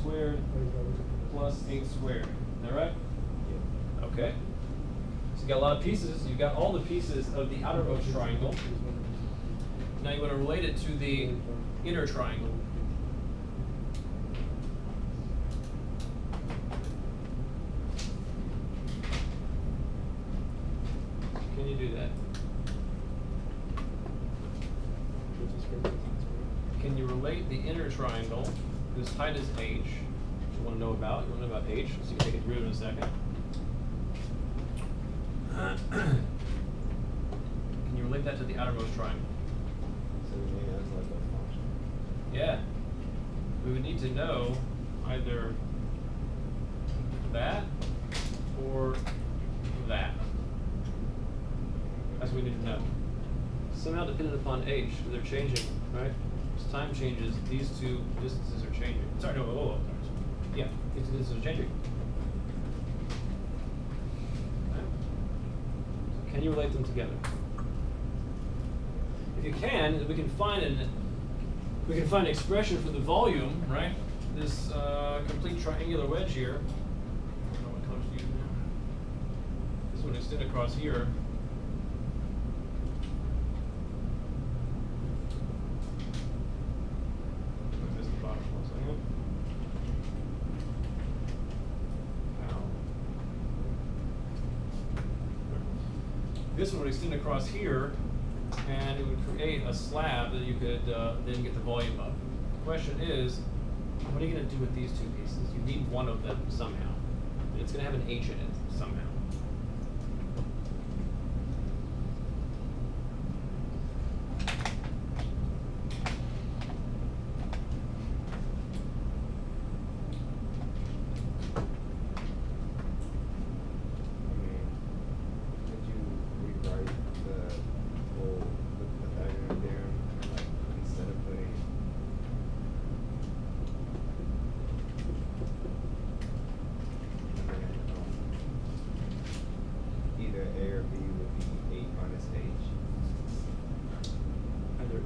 squared plus 8 squared. Is that right? Yeah. Okay. So you got a lot of pieces. You've got all the pieces of the outermost triangle. Now you want to relate it to the inner triangle. Can you do that? Can you relate the inner triangle, whose height is h, which you want to know about? You want to know about h, so you can take it through in a second. Can you relate that to the outermost triangle? So we mean that's like a function. Yeah. We would need to know either that or that. That's what we need to know. Somehow dependent upon h, they're changing, right? As time changes, these two distances are changing. Sorry, no, sorry. Yeah, these two distances are changing. Okay. So can you relate them together? If you can, we can find an expression for the volume, right? This complete triangular wedge here. I don't know what colors to use now. This would extend across here. I missed the bottom one second. Ow. This one would extend across here, and it would create a slab that you could then get the volume of. The question is, what are you going to do with these two pieces? You need one of them somehow. And it's going to have an h in it somehow.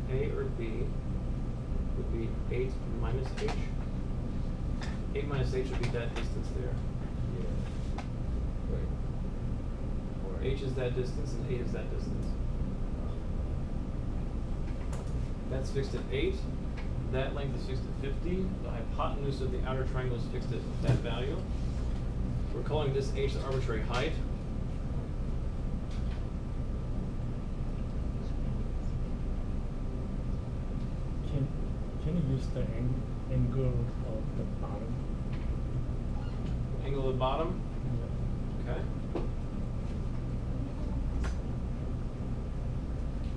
A or B would be 8 minus h. 8 minus h would be that distance there. Yeah. Right. H is that distance and 8 is that distance. That's fixed at 8. That length is fixed at 50. The hypotenuse of the outer triangle is fixed at that value. We're calling this h the arbitrary height. Can you use the angle of the bottom? Angle of the bottom? Yeah. Okay.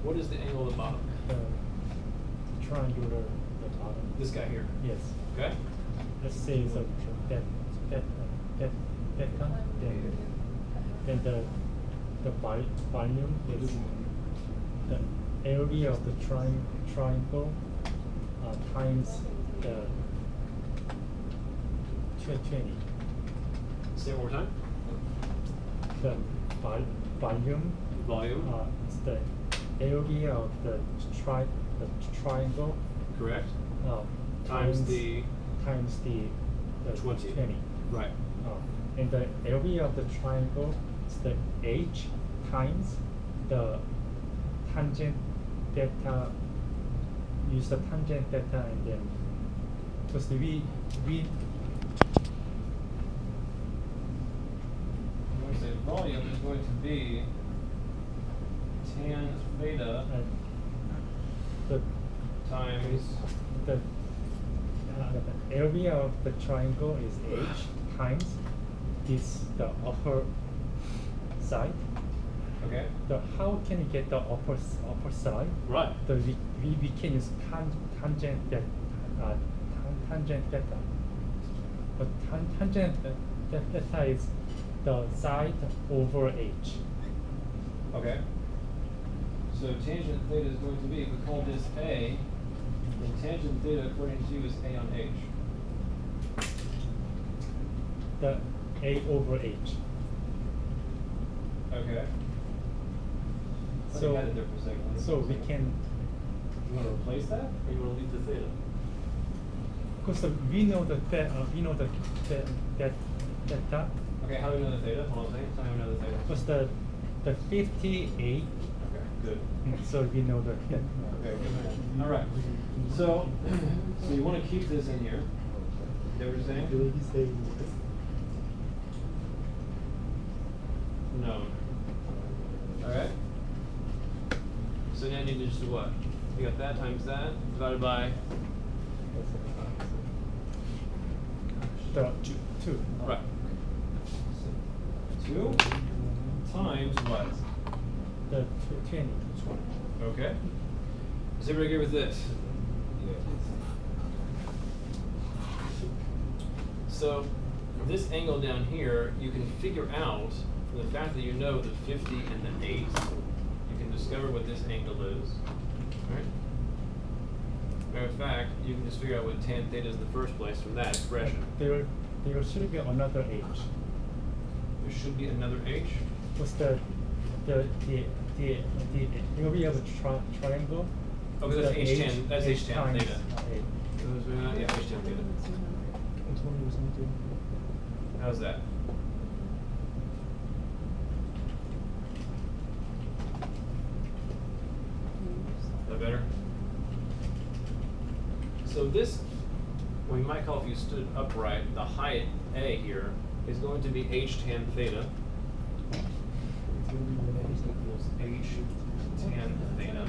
What is the angle of the bottom? The triangular the bottom. This guy here. Yes. Okay. Let's say so that one. Then the volume is the area of the triangle times the 20. Say it one more time. The volume. Volume. Is the area of the triangle. Correct. Times the 20. Right. And the area of the triangle is the h times the tangent theta. Use the tangent theta and then because we say volume is going to be tan theta the times the area of the triangle is h times this the upper side. okay. How can you get the upper side? Right. We can use tangent theta. But tangent theta is the side over h. Okay. So tangent theta is going to be, if we call this A, then tangent theta according to you is A on H. The a over h. Okay. Let me add it there for a second. So we can. You want to replace that, or you want to leave the theta? Because we know the theta. Okay, how do we know the theta? Hold on a second. Tell me how we know the theta. Because the 58. Okay, good. So we know the theta. Okay, good man. All right. So you want to keep this in here. Is that what you're saying? No. All right. So now you need to just do what? You got that times that divided by The two. right. 2 times what? The 20. 20. Okay. Is everybody agree with this? So this angle down here, you can figure out from the fact that you know the 50 and the 8, you can discover what this angle is. Right? Matter of fact, you can just figure out what tan theta is in the first place from that expression. There should be another H. There should be another H. Because you know we have a triangle. Okay, that's The H10. That's H H10 times theta. A. Yeah, H10 theta. How's that? Is that better? So this, we might call if you stood upright, the height A here is going to be H tan theta. Equals H tan theta.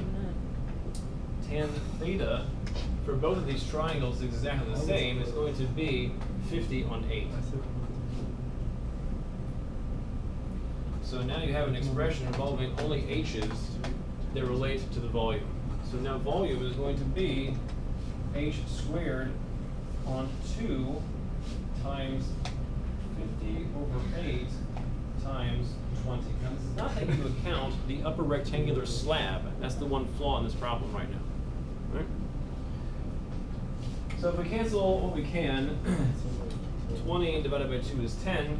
Tan theta for both of these triangles is exactly the same. It's going to be 50 on 8. So now you have an expression involving only h's that relate to the volume. So now volume is going to be h squared on 2 times 50 over 8 times 20. Now this does not take into account the upper rectangular slab. That's the one flaw in this problem right now. Right? So if we cancel what we can, 20 divided by 2 is 10.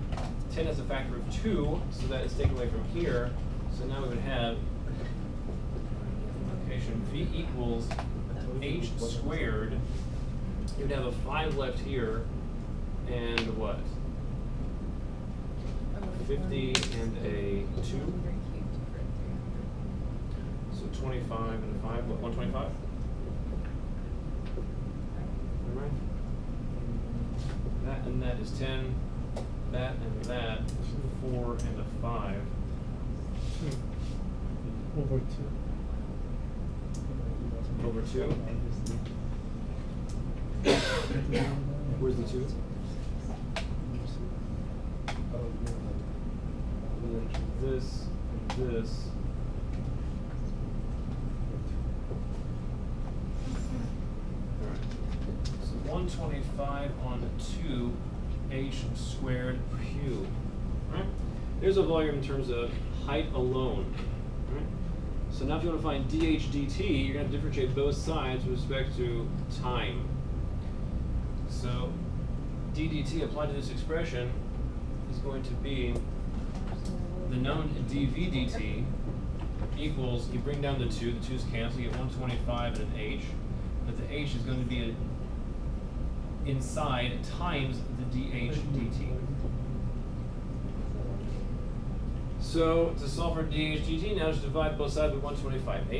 10 is a factor of 2, so that is taken away from here. So now we would have multiplication v equals h squared. You would have a 5 left here, and what? 50 and a 2. So 25 and a 5, what, 125? All right. That and that is 10. That and that, 4 and a 5. 2 over 2. Over 2. Where's the 2? This and this. Alright. So 125 on 2 h squared cubed. Right? There's a volume in terms of height alone. Right? So now if you want to find dh dt, you're going to differentiate both sides with respect to time. So d dt applied to this expression is going to be the known dv dt equals, you bring down the 2, the 2's cancel, you get 125 and an h, but the h is going to be inside times the dh dt. So to solve for dh dt, now just divide both sides by 125.